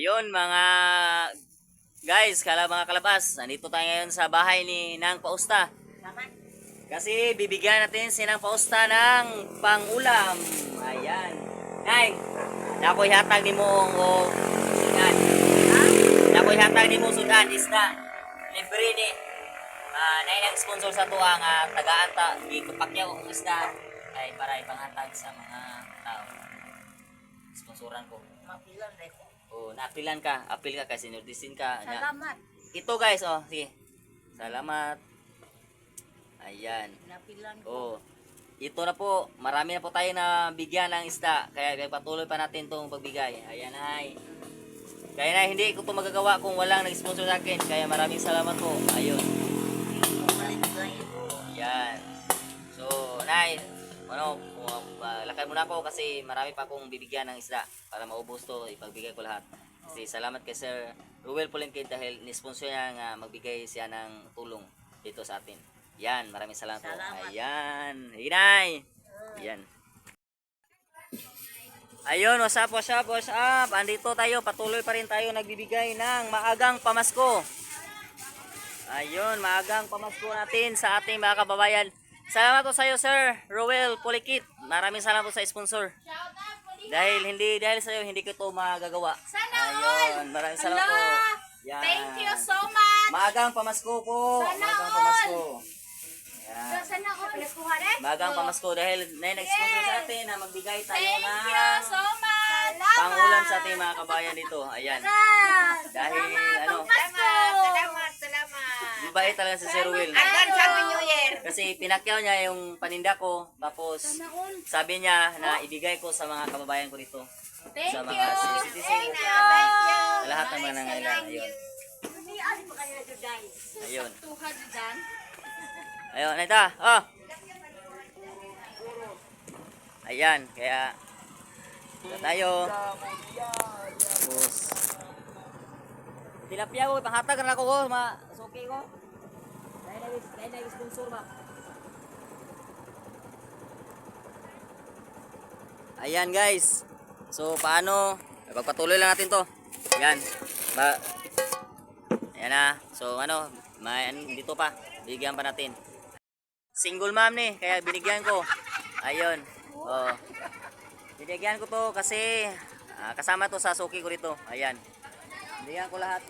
Yun mga guys, mga kalabas, nandito tayo ngayon sa bahay ni Nang Pausta. Kasi bibigyan natin si Nang Pausta ng pang-ulam. Ayan. Nay, nakoy hatag ni mo o sudan. Nakoy hatag ni mo sudan, isda. Libre ni. Nay nag-sponsor sa tuwa nga taga-anta, gitupakyaw ang isda ay para ipanghatag sa mga tao. Sponsoran ko. Mapilan rin ko. Oh, naapilan ka. Apil ka kasi nordisin ka. Salamat. Ito guys, oh, sige. Salamat. Ayan. Napilan ko. Oh. Ito na po, marami na po tayo na bigyan ng isda. Kaya patuloy pa natin itong pagbigay. Ayan ay. Kaya na hindi ko ito magagawa kung walang nag-sponsor sa akin. Kaya maraming salamat po. Ayun. Ayan. So, Nay, lakay muna ako kasi marami pa akong bibigyan ng isda para maubos to, ipagbigay ko lahat. Kasi salamat kay Sir Ruel Polinkid dahil ni-sponsor niya nga magbigay siya ng tulong dito sa atin. Yan, maraming salamat po. Ayan. Hinay. Ayan. Ayun, what's up, what's up, what's up? Andito tayo, patuloy pa rin tayo nagbibigay ng maagang pamasko. Ayun, maagang pamasko natin sa ating mga kababayan. Salamat po sa iyo, Sir Ruel Polinkid. Maraming salamat po sa sponsor. Dahil sa iyo hindi ko ito magagawa. Ayun, maraming salamat po. Yan. Thank you so much. Maagang pamasko po. Maagang pamasko. Yan. Sana ako pinagkuha rin. Maagang pamasko dahil nag-sponsor sa atin na magbigay tayo Thank ng you so much. pangulam sa ating mga kabayan dito. Ayan. Dahil Salamat. mabait talaga si Sir Ruel. Advance Happy New Year. Kasi pinakyaw niya yung paninda ko. Tapos sabi niya na ibigay ko sa mga kababayan ko dito. Thank Sa you. mga citizens. Thank you. Sa lahat ng mga nangailangan. Ayun. Ayun. Ayun, ito. Oh. Ayan, kaya ito tayo. Tapos tilapia ko, panghatag na ako ko, suki ko. Dahil nag-sponsor ba? Ayan guys. So paano? Pagpatuloy lang natin to. Ayan. Ayan na. So dito pa. Bigyan pa natin. Single mom ni, kaya binigyan ko. Ayun. Oh. Binigyan ko to kasi kasama to sa suki ko dito. Ayan. Binigyan ko lahat.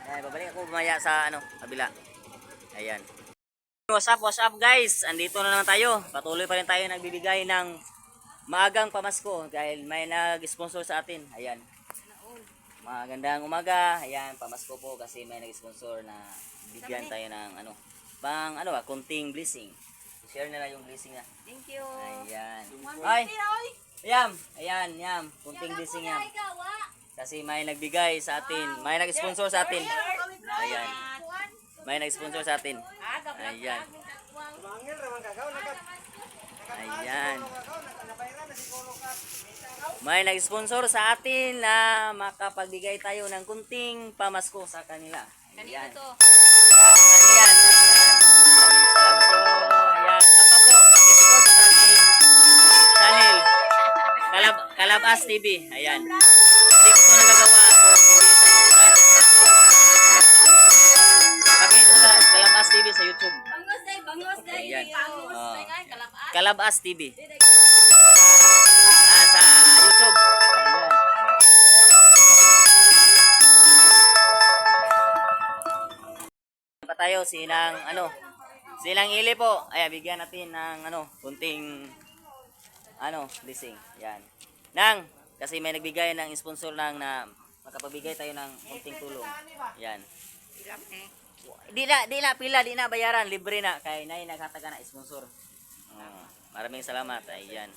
Babalik ako mamaya sa kabila. Ayan. What's up guys? Andito na naman tayo. Patuloy pa rin tayo nagbibigay ng maagang pamasko dahil may nag-sponsor sa atin. Ayan. Magandang umaga. Ayan, pamasko po kasi may nag-sponsor na bigyan tayo ng konting blessing. Share nila yung blessing na. Thank you. Ayan. Ay. Ayan, konting blessing yan. Kasi may nagbigay sa atin. May nag-sponsor sa atin. Ayan. May nag-sponsor sa atin. Ayan. Ayan. May nag-sponsor sa atin na makapagbigay tayo ng kunting pamasko sa kanila. Ayan. Ayan. Maraming salamat po. Ayan. Saka po, pakisupport sa ating channel. Kalabas TV. Ayan. Hindi ko ito nagagawa kung hindi sa Kalabas TV sa YouTube. Ayan. Kalabas TV. Sa YouTube. Ayan. Pa tayo silang ili po. Ayan, bigyan natin ng kunting blessing. Yan. Nang kasi may nagbigay ng sponsor lang na makapabigay tayo ng kunting tulong. Yan. Di na bayaran, libre na kay nay naghatag na sponsor. Maraming salamat. Ayan.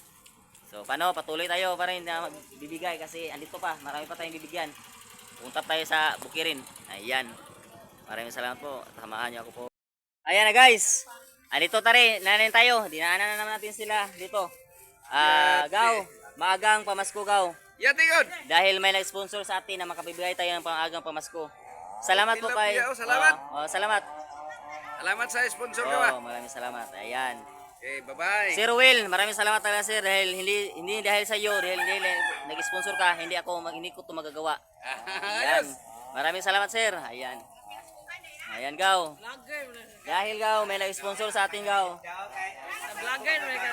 So paano, patuloy tayo pa rin na magbibigay kasi andito pa, marami pa tayong bibigyan. Punta tayo sa Bukirin. Ayan. Maraming salamat po. Samahan niyo ako po. Ayan na guys. Andito nanin tayo. Dinaanan na naman natin sila dito. Gaw, maagang pamasko gaw. Tigod. Dahil may nag-sponsor sa atin na makapibigay tayo ng pang-agang pamasko. Salamat po kay. Salamat. Salamat. Salamat sa sponsor ka ba? Maraming salamat. Ayan. Okay, bye-bye. Sir Will, maraming salamat talaga sir dahil hindi dahil sa iyo, dahil nag-sponsor ka, hindi ko 'to magagawa. Ayan. Maraming salamat sir. Ayan. Ayan gaw. Dahil gaw may nag-sponsor sa atin gaw.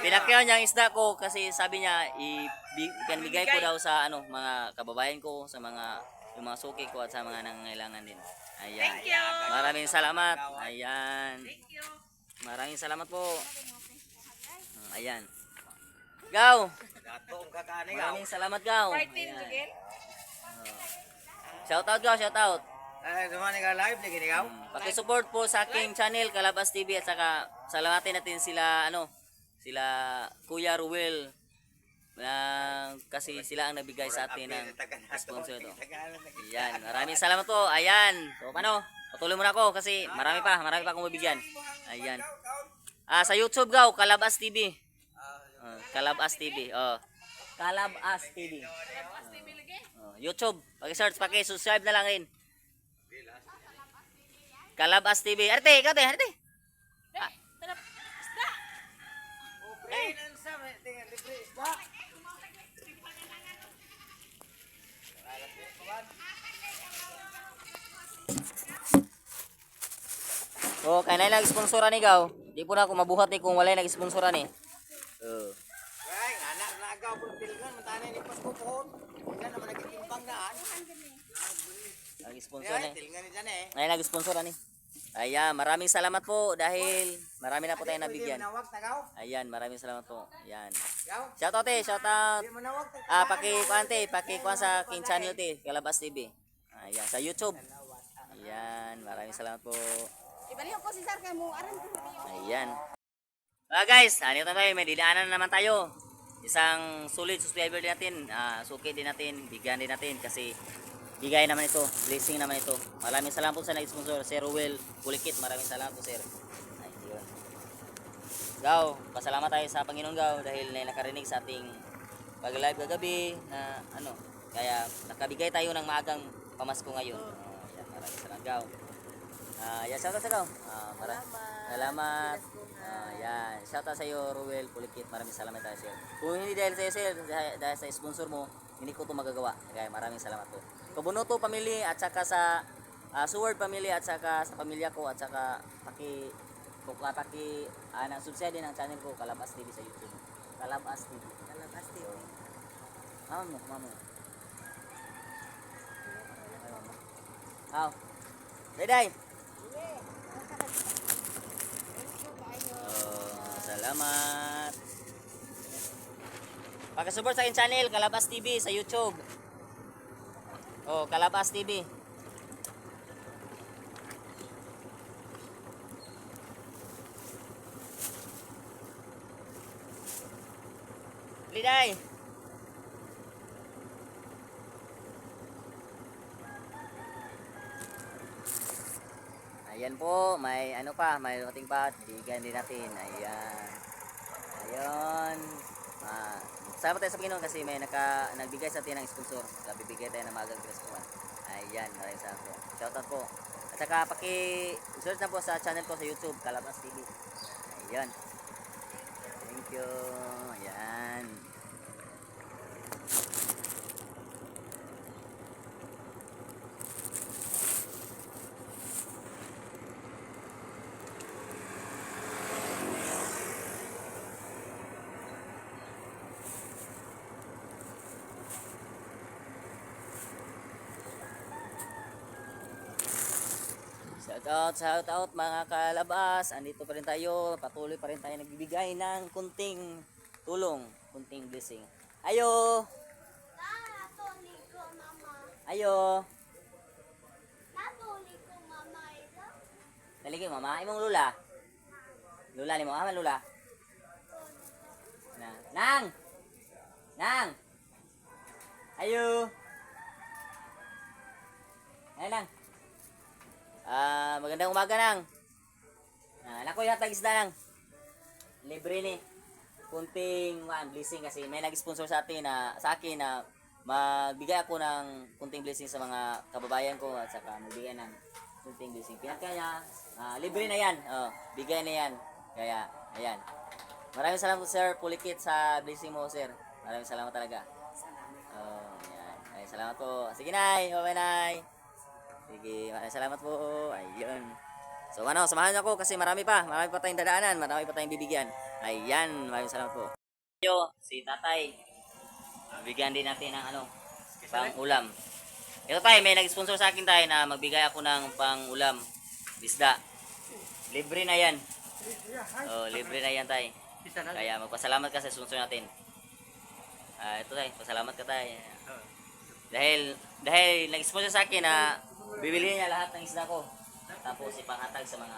Pinakyaw niya ang isda ko kasi sabi niya ibigay ko daw sa mga kababayan ko, sa yung mga suki ko at sa mga nangangailangan din. Ayan. Maraming salamat. Ayan. Maraming salamat po. Ayan. Gaw. Maraming salamat gaw. Ayan. Shout out gaw, shout out. Dumani ka live, lagi ni ikaw? Paki-support po sa aking channel Kalabas TV at saka salamatin natin sila sila Kuya Ruel kasi sila ang nagbigay sa atin ng sponsor to. Ayan, maraming salamat po. Ayan. So paano? Patuloy muna ako kasi marami pa akong mabigyan. Ayan. Sa YouTube gaw, Kalabas TV. Kalabas TV. Kalabas TV. YouTube. Paki-search, paki-subscribe na lang rin. Kalabas TV. Arte, ikaw te, arte. Kaya na nag-sponsoran ni gaw. Di po na ako mabuhat ni kung wala nag-sponsoran ni. Ay, anak na agaw po tilgan, matana ni Pasko po. Yan naman nagtimbang daan. Nag-sponsor ni. Tilgan ni dyan eh. Ngayon nag-sponsoran ni. Ayan, maraming salamat po dahil marami na po tayong nabigyan. Manawag tagaw. Ayan, maraming salamat po. Ayan. Gaw. Shout out shout out. Di manawag tagaw. Paki-kuan sa King Channel Kalabas TV. Ayan, sa YouTube. Ayan, maraming salamat po. Ibalik ko si Sir kay mo aran ko. Ayan. Guys, ano tayo, may didaanan naman tayo. Isang solid subscriber din natin, suki din natin, bigyan din natin kasi bigay naman ito, blessing naman ito. Maraming salamat po sa nag-sponsor, Sir Ruel Pulikit. Maraming salamat po, Sir. Ayun. Gaw, pasalamat tayo sa Panginoon Gaw dahil nakarinig sa ating pag-live kagabi na kaya nakabigay tayo ng maagang pamasko ngayon. Ayan, maraming salamat Gaw. Shout out sa Gaw. Salamat. Yan, shout out sa iyo Ruel Pulikit. Maraming salamat tayo sir. Kung hindi dahil sa iyo sir, dahil sa sponsor mo, hindi ko 'to magagawa. Kaya maraming salamat po. Kabunoto family at saka sa Suward family at saka sa pamilya ko at saka subscribe din ang channel ko Kalabas TV sa YouTube. Kalabas TV. Kalabas TV. Mama mo. Ready? Salamat. Paki-support sa akin channel Kalabas TV sa YouTube. Kalabas TV. Liday. Ayan po, may may dumating pa, bigyan din natin. Ayan. Ayun. Salamat tayo sa Panginoon kasi may nagbigay sa atin ng sponsor. Bibigay tayo ng magang Krispuan. Ayan, maraming salamat po. Shoutout po. At saka search na po sa channel ko sa YouTube, Kalabas TV. Ayan. Thank you. Ayan. Shout out mga kalabas. Andito pa rin tayo. Patuloy pa rin tayo nagbibigay ng kunting tulong, kunting blessing. Ayo. Ayo. Taligi mama, imong lula. Lula ni mo, lula. Nang. Ayo. Ay lang. Magandang umaga nang. Nakoy hatag isda nang. Libre ni. Kunting blessing kasi may nag-sponsor sa akin na magbigay ako ng kunting blessing sa mga kababayan ko at saka magbigay ng kunting blessing. Pinaka niya, libre na yan. Bigay na yan. Kaya, ayan. Maraming salamat po, Sir Pulikit, sa blessing mo, sir. Maraming salamat talaga. Yan. Maraming salamat po. Sige, Nay. Bye, Nay. Sige, maraming salamat po. Ayun. So, samahan niyo ako kasi marami pa. Marami pa tayong dadaanan. Marami pa tayong bibigyan. Ayan. Maraming salamat po. Yo, si Tatay. Bigyan din natin ng pang ulam. Ito tayo, may nag-sponsor sa akin tayo na magbigay ako ng pang ulam. Isda. Libre na yan. Oh, libre na yan tayo. Kaya magpasalamat ka sa sponsor natin. Ito tayo, pasalamat ka tayo. Dahil nag-sponsor sa akin na bibili niya lahat ng isda ko. Tapos ipanghatag sa mga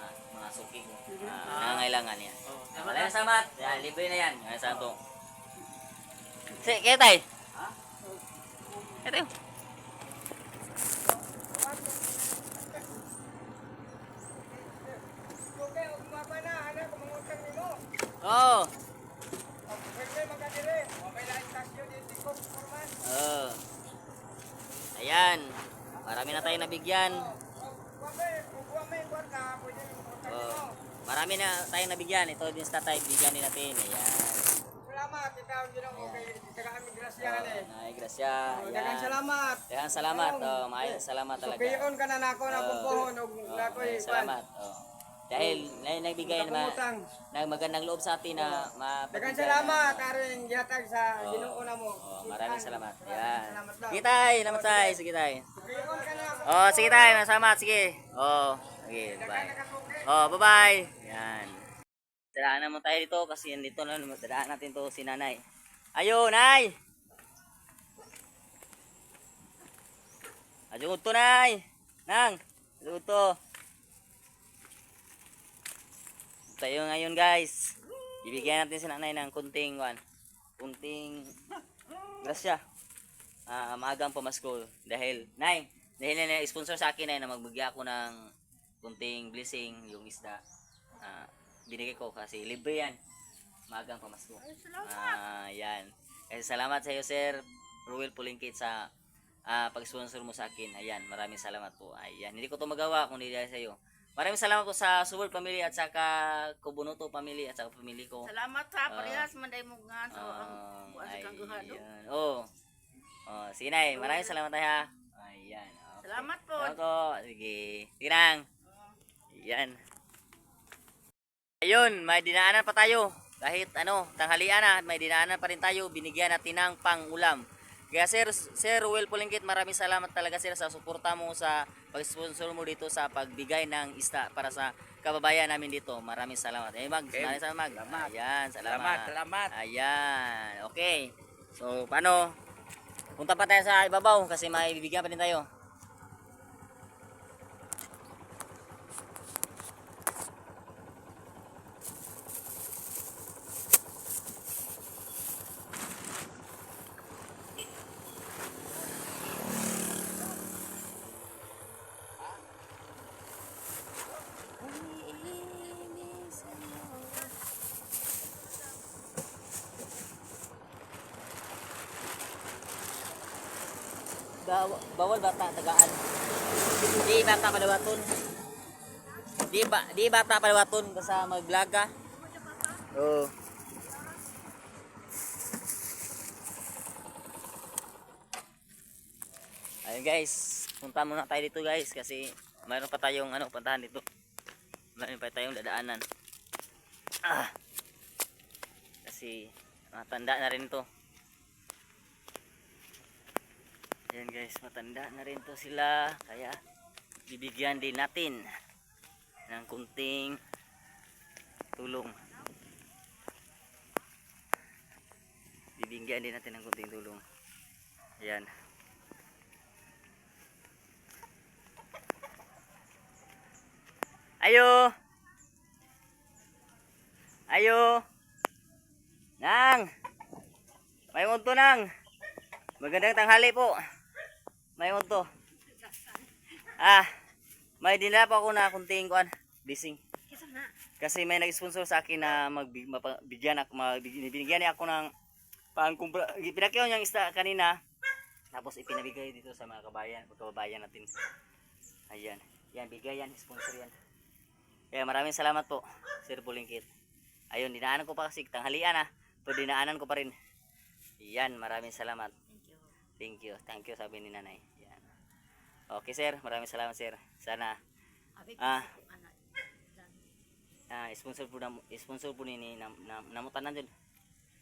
suki ko. Nangangailangan yan. Maraming salamat. Yan, libre na yan. Maraming salamat po. Kaya tayo. Kaya tayo. Oh. Oh. Ayan. Marami na tayo nabigyan. Oh. Marami na tayong nabigyan. Ito din sa tayo, bigyan din natin. Ayan. Salamat, ikaw din ako kay tagaan mi grasya eh. Ay, grasya. Daghang salamat. Daghang salamat. Oh, maayos salamat talaga. Sukiyon ka na nako na pupuhon og nakoy salamat. Oh. Dahil nagbigay naman ng magandang loob sa atin na daghang salamat aron gihatag sa Ginoo na mo. Oh, maraming salamat. Yan. Salamat daw. Sige tay, salamat tay. Sige tay. Sukiyon ka na ako. Oh, sige tay, salamat. Sige. Oh, sige, bye. Oh, bye-bye. Yan. Dadaanan mo tayo dito kasi dito na dadaan natin to si Nanay. Ayo, Nay. Ajud to, Nay. Nang, ajud to. Tayo ngayon, guys. Bibigyan natin si Nanay ng kunting grasya. Maagang pamasko dahil na-sponsor sa akin na magbigay ako ng kunting blessing yung isda. Binigay ko kasi libre yan. Maagang pamasko. Yan. Kasi salamat sa iyo, Sir Ruel Pulingkit, sa pag-sponsor mo sa akin. Ayan, maraming salamat po. Ayan, hindi ko to magawa kung hindi dahil sa iyo. Maraming salamat po sa Subol Family at saka Kubunuto Family at saka family ko. Salamat sa parehas manday mo nga so ang buwan kang guhado. Oh. Oh, sige Nay, maraming salamat tayo ha. Ayan. Okay. Salamat po. Salamat po. Sige. Sige nang. Ayan. Ayun, may dinaanan pa tayo. Kahit tanghalian na, may dinaanan pa rin tayo. Binigyan natin ng pang-ulam. Kaya Sir Ruel Pulingkit, maraming salamat talaga sir sa suporta mo sa pag-sponsor mo dito sa pagbigay ng isda para sa kababayan namin dito. Maraming salamat. Maraming salamat. Ayan, salamat. Salamat. Ayan, okay. So, paano? Punta pa tayo sa ibabaw kasi may bibigyan pa rin tayo. Bawal bata tagaan. Di bata padawaton. Di bata padawaton basta maglaga. Oh. Ayun guys, punta muna tayo dito guys kasi mayroon pa tayong puntahan dito. Mayroon pa tayong dadaanan. Kasi matanda na rin to. Ayan guys, matanda na rin to sila, kaya bibigyan din natin ng kunting tulong. Bibigyan din natin ng kunting tulong. Ayan. Ayo! Ayo! Nang! May unto nang! Magandang tanghali po. May unto. May dinala pa ako na kunting bising. Kasi may nag-sponsor sa akin na binigyan niya ako ng pangkumpra. Pinakyaw niyang isda kanina. Tapos ipinabigay dito sa mga kababayan natin. Ayan. Yan, bigay yan, sponsor yan. Kaya maraming salamat po, Sir Pulingkit. Ayun, dinaanan ko pa kasi tanghalian ah. Pero dinaanan ko pa rin. Yan, maraming salamat. Thank you. Thank you sabi ni nanay. Yan. Okay sir, maraming salamat sir. Sana Abi, Ah. anak. sponsor po ni namutanan dyan.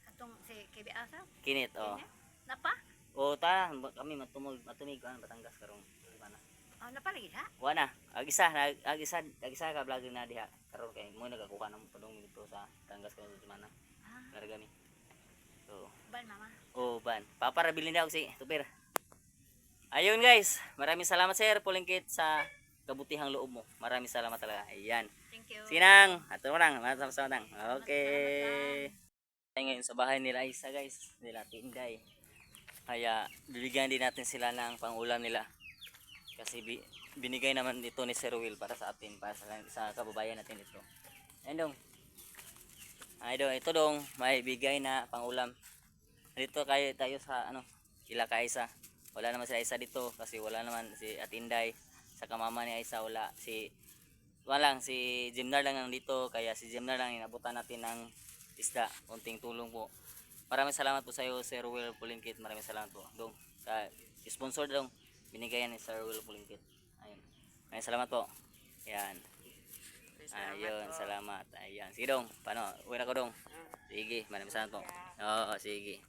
Katong si KB Asa. Kinit, oh. Napa? O ta, kami matumig kan Batangas karong mana. Oh, napa lagi ha? Wana, ag isa ka vlog na diha. Karon kay mo nagakuha nang padong dito sa Batangas ko di mana. Ah, Largami. So, ban mama. oh ban. Paparabilin daw si Tupir. Ayun guys, maraming salamat sir Pulingkit sa kabutihang loob mo. Maraming salamat talaga. Ayan. Thank you. Sinang, ato mo lang, sama-sama lang. Okay. Ngayon sa bahay nila Isa guys, nila Tinday. Kaya bibigyan din natin sila ng pangulam nila. Kasi binigay naman dito ni Sir Will para sa atin, para sa kababayan natin ito. Ayun dong. Ay dong, ito dong, may bigay na pangulam. Dito tayo sa kila ka Isa. Wala naman si Isa dito kasi wala naman si Atinday. Sa kamama ni Isa wala si Jimnar lang nandito, kaya si Jimnar lang inabutan natin ng isda, unting tulong po. Maraming salamat po sa iyo Sir Will Pulingkit. Maraming salamat po. Dong, sponsor dong. Binigay ni Sir Will Pulingkit. Ayun. Maraming salamat po. Yan. Ayun, salamat. Ayan. Sige dong. Paano? Uwi na ko dong. Sige, maraming salamat po. Oo, sige.